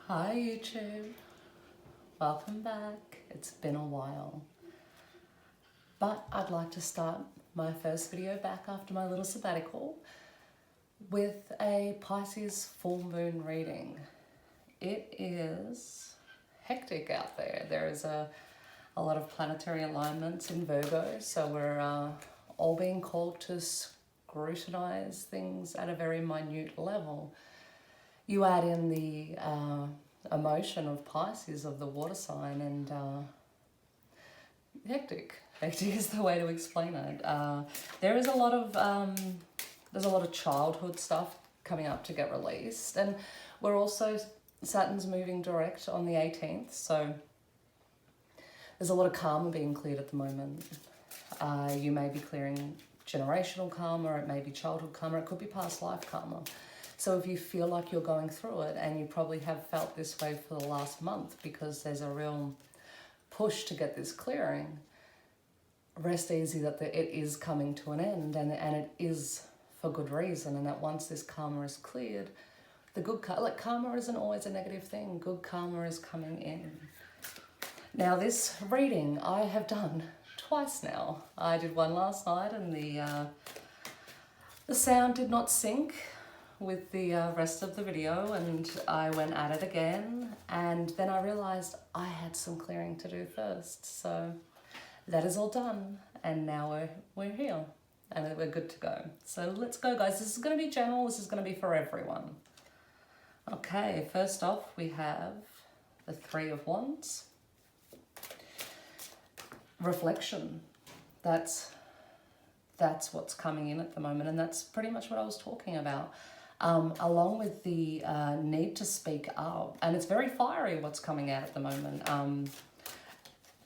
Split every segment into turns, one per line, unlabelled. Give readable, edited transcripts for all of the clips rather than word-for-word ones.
Hi YouTube, welcome back. It's been a while, but I'd like to start my first video back after my little sabbatical with a Pisces full moon reading. It is hectic out there. There is a lot of planetary alignments in Virgo, so we're all being called to scrutinize things at a very minute level. You add in the emotion of Pisces, of the water sign, and hectic. Hectic is the way to explain it. There is a lot of there's a lot of childhood stuff coming up to get released, and we're also Saturn's moving direct on the 18th, so there's a lot of karma being cleared at the moment. You may be clearing generational karma, or it may be childhood karma, it could be past life karma. So if you feel like you're going through it, and you probably have felt this way for the last month because there's a real push to get this clearing, rest easy that it is coming to an end, and it is for good reason, and that once this karma is cleared, the good karma isn't always a negative thing. Good karma is coming in. Now this reading I have done twice now. I did one last night, and the sound did not sync with the rest of the video, and I went at it again, and then I realized I had some clearing to do first, so that is all done, and now we're here and we're good to go. So let's go, guys. This is going to be general. This is going to be for everyone. Okay, first off we have the Three of Wands. Reflection. That's what's coming in at the moment, and that's pretty much what I was talking about. Along with the need to speak up, and it's very fiery what's coming out at the moment.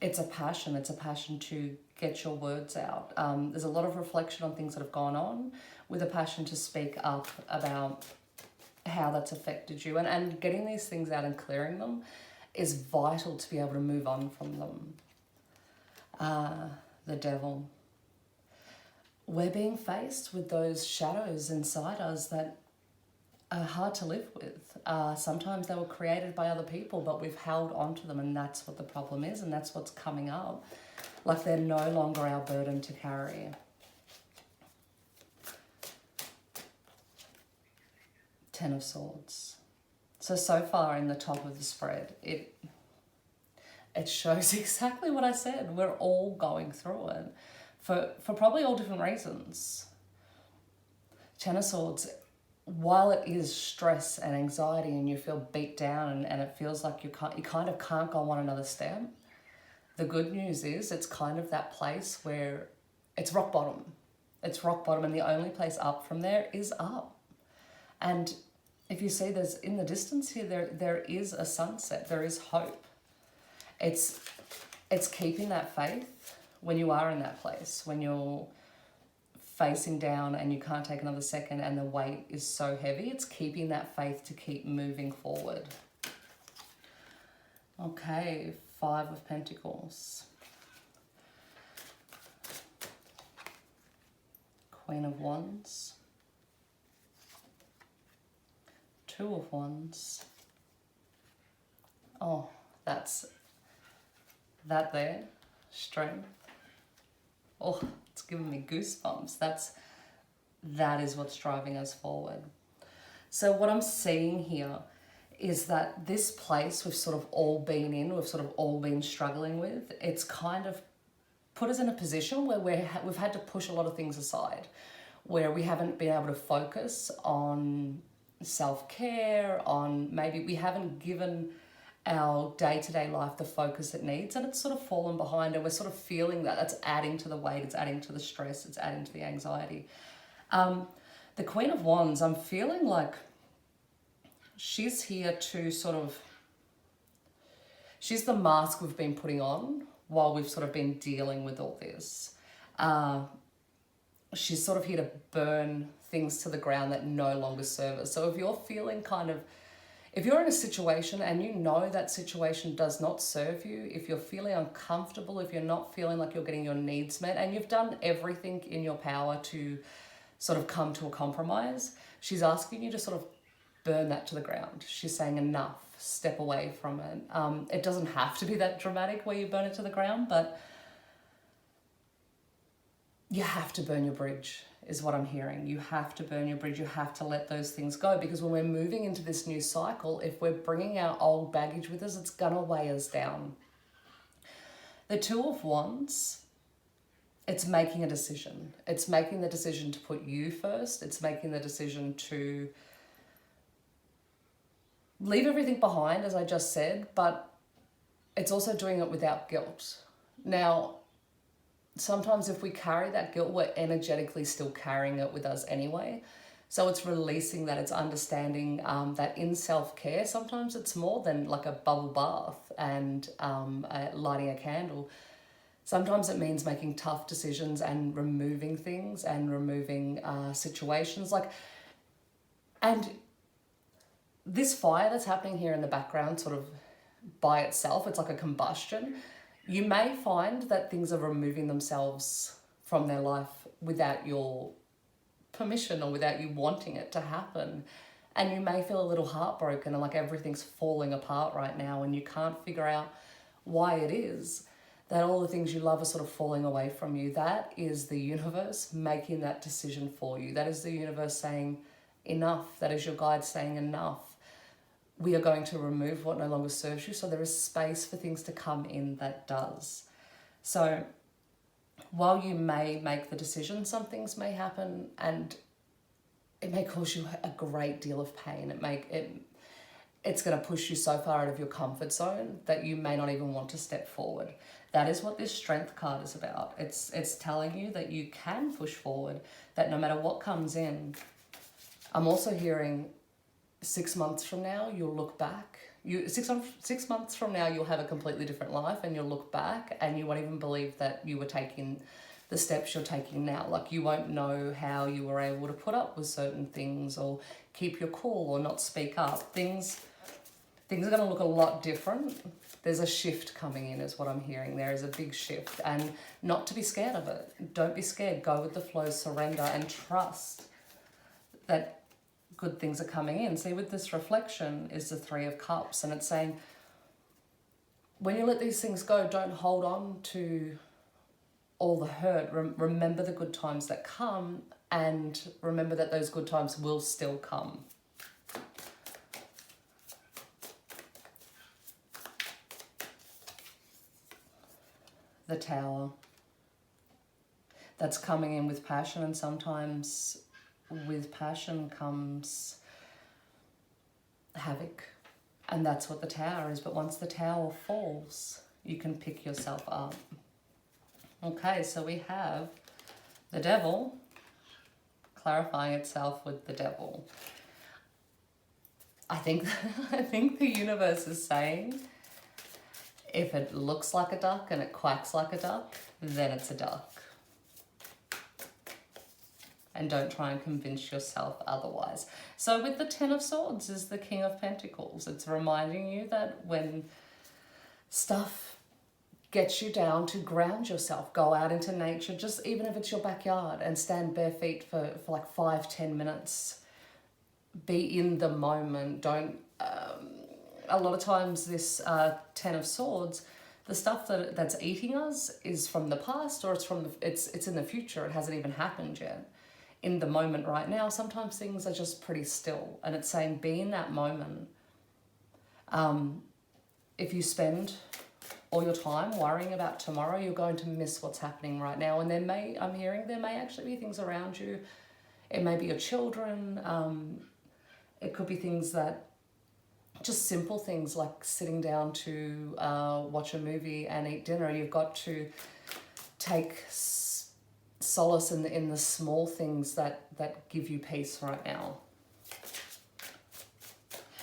It's a passion to get your words out. There's a lot of reflection on things that have gone on, with a passion to speak up about how that's affected you, and getting these things out and clearing them is vital to be able to move on from them. The Devil. We're being faced with those shadows inside us that are hard to live with. Sometimes they were created by other people, but we've held onto them, and that's what the problem is, and that's what's coming up. Like they're no longer our burden to carry. Ten of Swords. So far in the top of the spread, it shows exactly what I said. We're all going through it for probably all different reasons. Ten of Swords, while it is stress and anxiety and you feel beat down and it feels like you kind of can't go on another step, the good news is it's kind of that place where it's rock bottom. It's rock bottom, and the only place up from there is up. And if you see, there's in the distance here, there is a sunset, there is hope. It's keeping that faith when you are in that place, when you're facing down and you can't take another second and the weight is so heavy. It's keeping that faith to keep moving forward. Okay, Five of Pentacles. Queen of Wands. Two of Wands. Oh, that's that there. Strength. Oh, it's giving me goosebumps. That is what's driving us forward. So what I'm seeing here is that this place we've sort of all been in, we've sort of all been struggling with, it's kind of put us in a position where we've had to push a lot of things aside, where we haven't been able to focus on self-care, on maybe we haven't given our day-to-day life the focus it needs, and it's sort of fallen behind, and we're sort of feeling that that's adding to the weight, it's adding to the stress, it's adding to the anxiety. The Queen of Wands, I'm feeling like she's here to sort of, she's the mask we've been putting on while we've sort of been dealing with all this. She's sort of here to burn things to the ground that no longer serve us. So if you're feeling kind of, if you're in a situation and you know that situation does not serve you, if you're feeling uncomfortable, if you're not feeling like you're getting your needs met, and you've done everything in your power to sort of come to a compromise, she's asking you to sort of burn that to the ground. She's saying enough, step away from it. It doesn't have to be that dramatic where you burn it to the ground, but you have to burn your bridge is what I'm hearing. You have to burn your bridge. You have to let those things go, because when we're moving into this new cycle, if we're bringing our old baggage with us, it's gonna weigh us down. The Two of Wands, it's making a decision. It's making the decision to put you first. It's making the decision to leave everything behind, as I just said, but it's also doing it without guilt. Now, sometimes if we carry that guilt, we're energetically still carrying it with us anyway. So it's releasing that, it's understanding that in self-care, sometimes it's more than like a bubble bath and lighting a candle. Sometimes it means making tough decisions and removing things and removing situations. And this fire that's happening here in the background, sort of by itself, it's like a combustion. You may find that things are removing themselves from their life without your permission or without you wanting it to happen. And you may feel a little heartbroken and like everything's falling apart right now and you can't figure out why it is that all the things you love are sort of falling away from you. That is the universe making that decision for you. That is the universe saying enough. That is your guide saying enough. We are going to remove what no longer serves you, so there is space for things to come in that does. So while you may make the decision, some things may happen and it may cause you a great deal of pain. It's going to push you so far out of your comfort zone that you may not even want to step forward. That is what this Strength card is about. It's telling you that you can push forward, that no matter what comes in. I'm also hearing 6 months from now, you'll look back. 6 months from now, you'll have a completely different life and you'll look back and you won't even believe that you were taking the steps you're taking now. Like, you won't know how you were able to put up with certain things or keep your cool or not speak up. Things are going to look a lot different. There's a shift coming in is what I'm hearing. There is a big shift, and not to be scared of it. Don't be scared. Go with the flow, surrender, and trust that good things are coming in. See, with this reflection is the Three of Cups, and it's saying when you let these things go, don't hold on to all the hurt. Remember the good times that come, and remember that those good times will still come. The Tower. That's coming in with passion, and sometimes with passion comes havoc, and that's what the Tower is. But once the Tower falls, you can pick yourself up. Okay, so we have the Devil clarifying itself with the Devil. I think the universe is saying, if it looks like a duck and it quacks like a duck, then it's a duck. And don't try and convince yourself otherwise. So with the Ten of Swords is the King of Pentacles. It's reminding you that when stuff gets you down, to ground yourself, go out into nature, just even if it's your backyard, and stand bare feet for like 5-10 minutes. Be in the moment. Don't, a lot of times this Ten of Swords, the stuff that's eating us is from the past, or it's in the future. It hasn't even happened yet. In the moment right now, sometimes things are just pretty still, and it's saying be in that moment. If you spend all your time worrying about tomorrow, you're going to miss what's happening right now. And I'm hearing there may actually be things around you. It may be your children. It could be things that, just simple things like sitting down to watch a movie and eat dinner. You've got to take solace in the small things that give you peace right now.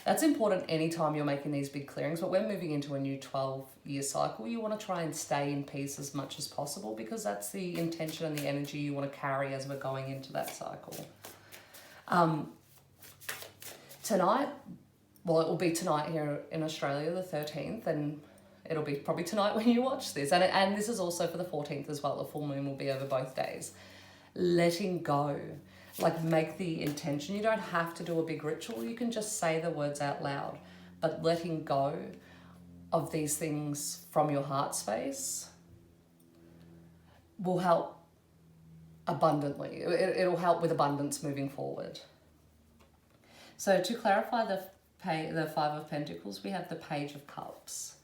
That's important anytime you're making these big clearings, but we're moving into a new 12-year cycle. You want to try and stay in peace as much as possible, because that's the intention and the energy you want to carry as we're going into that cycle. Tonight, well, it will be tonight here in Australia, the 13th, and it'll be probably tonight when you watch this. And this is also for the 14th as well. The full moon will be over both days. Letting go. Like, make the intention. You don't have to do a big ritual. You can just say the words out loud. But letting go of these things from your heart space will help abundantly. It'll help with abundance moving forward. So to clarify the Five of Pentacles, we have the Page of Cups.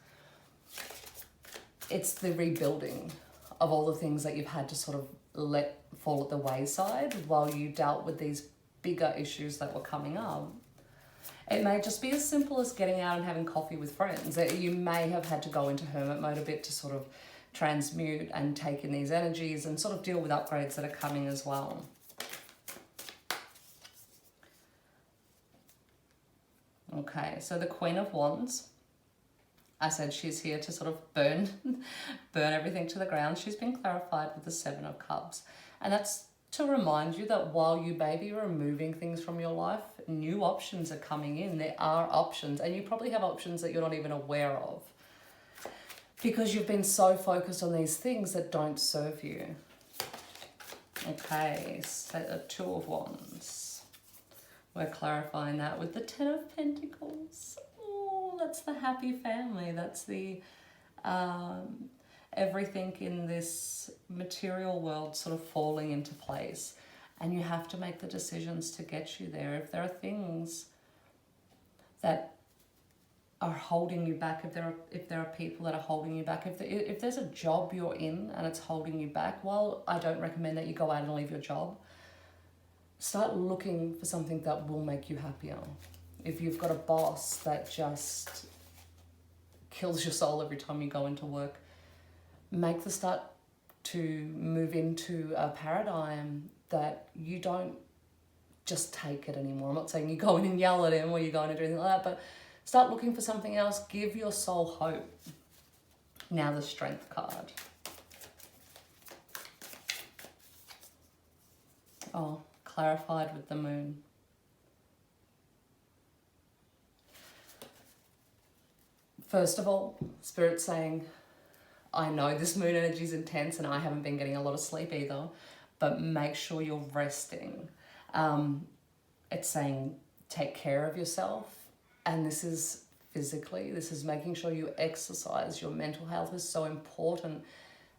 It's the rebuilding of all the things that you've had to sort of let fall at the wayside while you dealt with these bigger issues that were coming up. It may just be as simple as getting out and having coffee with friends. You may have had to go into hermit mode a bit to sort of transmute and take in these energies and sort of deal with upgrades that are coming as well. Okay, so the Queen of Wands, I said she's here to sort of burn everything to the ground. She's been clarified with the Seven of Cups. And that's to remind you that while you may be removing things from your life, new options are coming in. There are options, and you probably have options that you're not even aware of, because you've been so focused on these things that don't serve you. Okay, so the Two of Wands. We're clarifying that with the Ten of Pentacles. Oh, that's the happy family. That's the everything in this material world sort of falling into place. And you have to make the decisions to get you there. If there are things that are holding you back, if there are people that are holding you back, if there's a job you're in and it's holding you back, while I don't recommend that you go out and leave your job, start looking for something that will make you happier. If you've got a boss that just kills your soul every time you go into work, make the start to move into a paradigm that you don't just take it anymore. I'm not saying you go in and yell at him or you go in and do anything like that, but start looking for something else. Give your soul hope. Now the Strength card. Oh, clarified with the Moon. First of all, Spirit's saying, I know this moon energy is intense and I haven't been getting a lot of sleep either, but make sure you're resting. It's saying take care of yourself, and this is physically, this is making sure you exercise. Your mental health is so important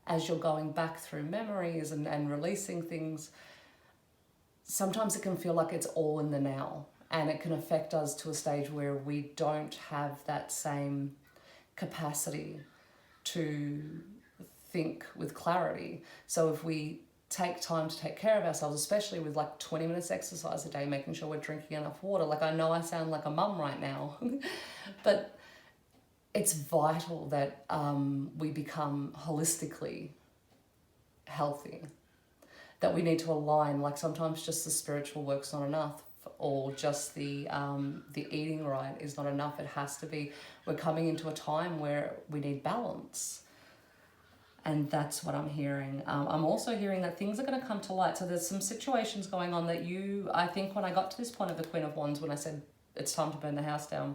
as you're going back through memories and releasing things. Sometimes it can feel like it's all in the now, and it can affect us to a stage where we don't have that same capacity to think with clarity. So if we take time to take care of ourselves, especially with like 20 minutes exercise a day, making sure we're drinking enough water. Like, I know I sound like a mum right now, but it's vital that we become holistically healthy, that we need to align. Like, sometimes just the spiritual work's not enough, or just the eating right is not enough. It has to be, we're coming into a time where we need balance. And that's what I'm hearing. I'm also hearing that things are going to come to light. So there's some situations going on that I think when I got to this point of the Queen of Wands, when I said it's time to burn the house down,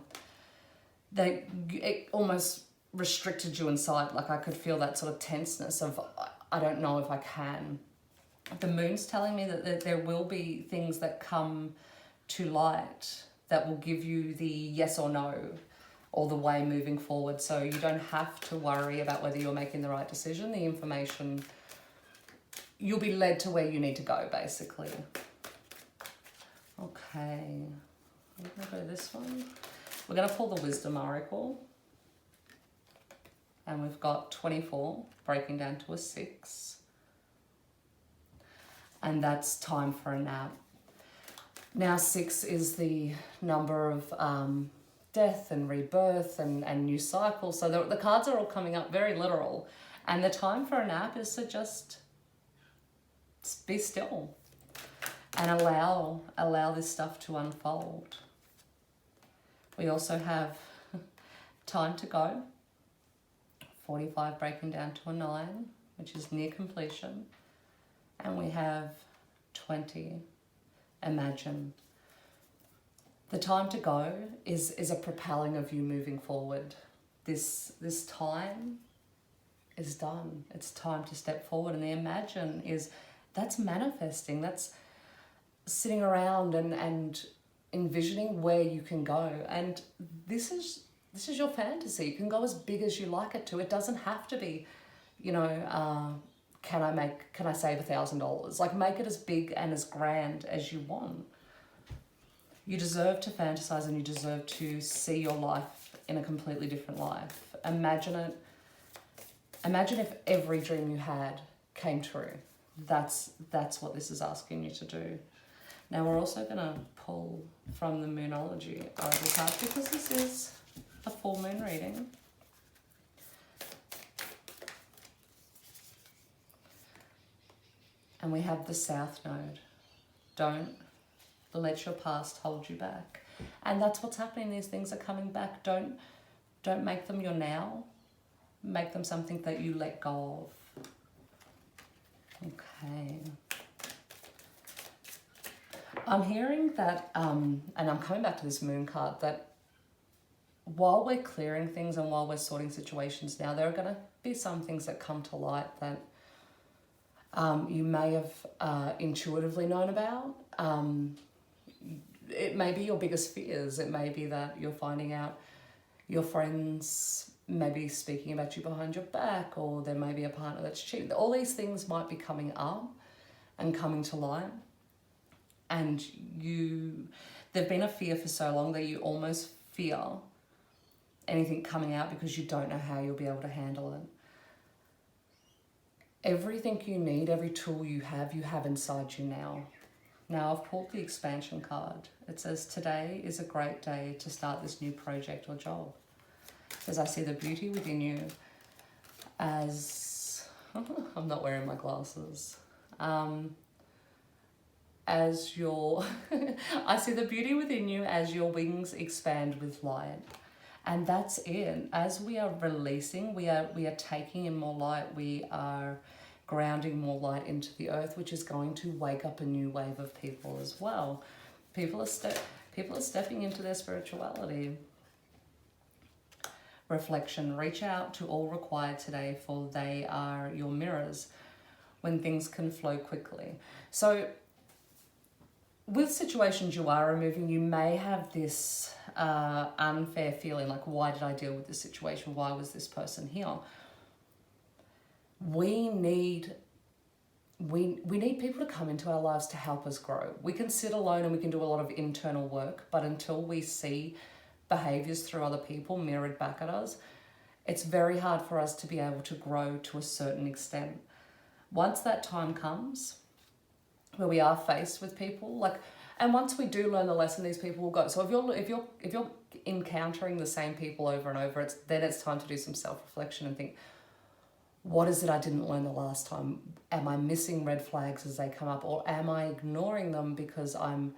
it almost restricted you inside. Like, I could feel that sort of tenseness of, I don't know if I can. The Moon's telling me that there will be things that come to light that will give you the yes or no all the way moving forward. So you don't have to worry about whether you're making the right decision. The information, you'll be led to where you need to go, basically. Okay, I'm going to go this one. We're going to pull the Wisdom Oracle. And we've got 24 breaking down to a 6. And that's time for a nap. Now 6 is the number of death and rebirth and new cycles. So the cards are all coming up very literal. And the time for a nap is to just be still and allow this stuff to unfold. We also have time to go. 45 breaking down to a 9, which is near completion. And we have 20, imagine. The time to go is a propelling of you moving forward. This time is done. It's time to step forward. And the imagine that's manifesting. That's sitting around and envisioning where you can go. And this is your fantasy. You can go as big as you like it to. It doesn't have to be, you know, can I save $1,000? Like, make it as big and as grand as you want. You deserve to fantasize, and you deserve to see your life in a completely different life. Imagine it. Imagine if every dream you had came true. That's what this is asking you to do. Now we're also going to pull from the Moonology Oracle card, because this is a full moon reading. And we have the South Node. Don't let your past hold you back. And that's what's happening. These things are coming back. Don't make them your now. Make them something that you let go of. Okay. I'm hearing that, and I'm coming back to this moon card, that while we're clearing things and while we're sorting situations now, there are going to be some things that come to light that you may have intuitively known about. It may be your biggest fears. It may be that you're finding out your friends may be speaking about you behind your back, or there may be a partner that's cheating. All these things might be coming up and coming to light. And there've been a fear for so long that you almost fear anything coming out because you don't know how you'll be able to handle it. Everything you need, every tool you have inside you now. Now I've pulled the expansion card. It says, today is a great day to start this new project or job. It says, I see the beauty within you as, I'm not wearing my glasses. As your, I see the beauty within you as your wings expand with light. And that's it. As we are releasing, we are taking in more light. We are grounding more light into the earth, which is going to wake up a new wave of people as well. People are stepping into their spirituality. Reflection. Reach out to all required today, for they are your mirrors when things can flow quickly. So with situations you are removing, you may have this unfair feeling, like, why did I deal with this situation? Why was this person here? We need people to come into our lives to help us grow. We can sit alone and we can do a lot of internal work, but until we see behaviors through other people mirrored back at us, it's very hard for us to be able to grow to a certain extent. Once that time comes where we are faced with people, and once we do learn the lesson, these people will go. So if you're encountering the same people over and over, then it's time to do some self-reflection and think, what is it I didn't learn the last time? Am I missing red flags as they come up, or am I ignoring them because I'm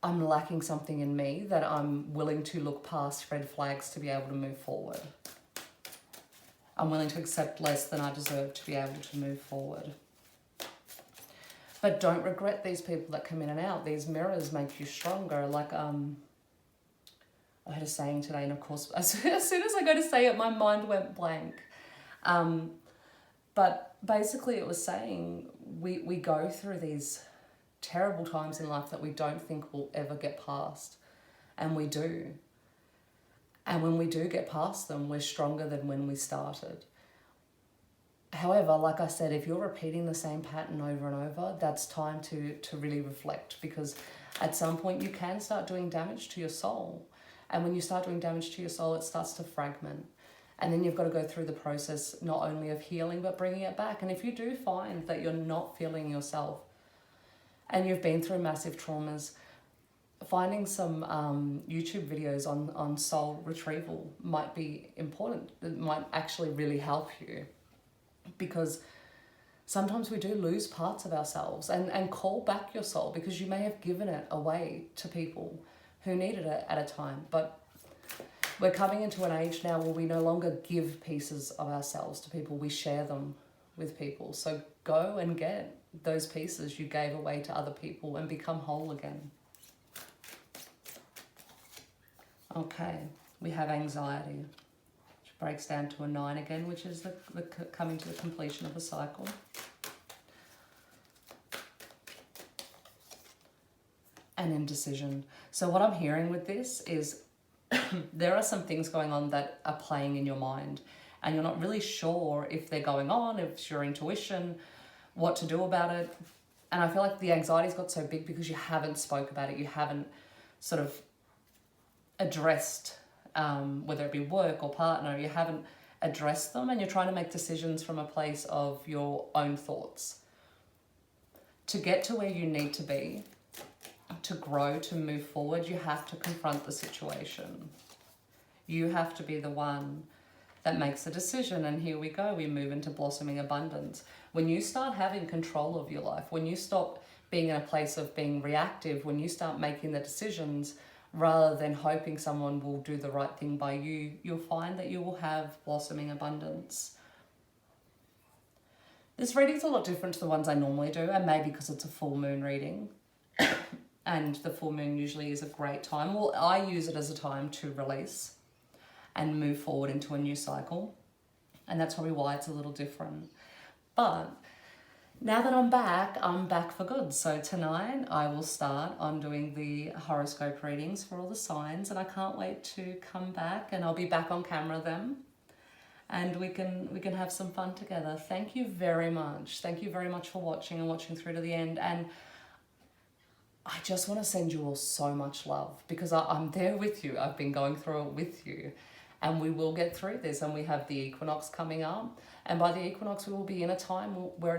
lacking something in me that I'm willing to look past red flags to be able to move forward? I'm willing to accept less than I deserve to be able to move forward. But don't regret these people that come in and out. These mirrors make you stronger. I had a saying today, and of course, as soon as I go to say it, my mind went blank. But basically it was saying we go through these terrible times in life that we don't think we'll ever get past. And we do. And when we do get past them, we're stronger than when we started. However, like I said, if you're repeating the same pattern over and over, that's time to really reflect, because at some point you can start doing damage to your soul. And when you start doing damage to your soul, it starts to fragment. And then you've got to go through the process not only of healing, but bringing it back. And if you do find that you're not feeling yourself and you've been through massive traumas, finding some YouTube videos on soul retrieval might be important. It might actually really help you, because sometimes we do lose parts of ourselves, and call back your soul, because you may have given it away to people who needed it at a time. But we're coming into an age now where we no longer give pieces of ourselves to people, we share them with people. So go and get those pieces you gave away to other people and become whole again. Okay, we have anxiety, which breaks down to a 9 again, which is the coming to the completion of a cycle. and indecision. So what I'm hearing with this is there are some things going on that are playing in your mind, and you're not really sure if they're going on, if it's your intuition, what to do about it. And I feel like the anxiety's got so big because you haven't spoke about it. You haven't sort of addressed, whether it be work or partner, you haven't addressed them, and you're trying to make decisions from a place of your own thoughts. To get to where you need to be, to grow, to move forward, you have to confront the situation. You have to be the one that makes a decision, and here we go, we move into blossoming abundance. When you start having control of your life, when you stop being in a place of being reactive, when you start making the decisions rather than hoping someone will do the right thing by you, you'll find that you will have blossoming abundance. This reading's a lot different to the ones I normally do, and maybe because it's a full moon reading. And the full moon usually is a great time. Well, I use it as a time to release and move forward into a new cycle. And that's probably why it's a little different. But now that I'm back for good. So tonight I will start on doing the horoscope readings for all the signs, and I can't wait to come back, and I'll be back on camera then. And we can have some fun together. Thank you very much. Thank you very much for watching and watching through to the end. And I just want to send you all so much love, because I'm there with you. I've been going through it with you, and we will get through this. And we have the equinox coming up, and by the equinox we will be in a time where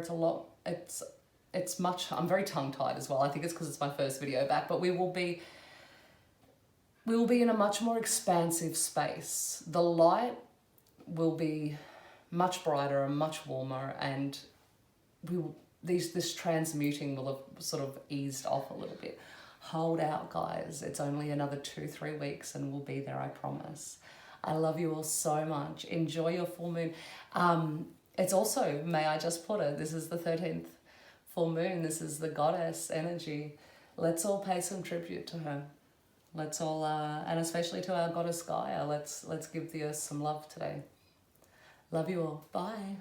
it's much, I'm very tongue-tied as well. I think it's because it's my first video back, but we will be in a much more expansive space. The light will be much brighter and much warmer, and this transmuting will have sort of eased off a little bit. Hold out, guys. It's only another 2-3 weeks and we'll be there, I promise. I love you all so much. Enjoy your full moon. It's also, may I just put it, this is the 13th full moon. This is the goddess energy. Let's all pay some tribute to her. Let's all, and especially to our goddess Gaia, let's give the earth some love today. Love you all. Bye.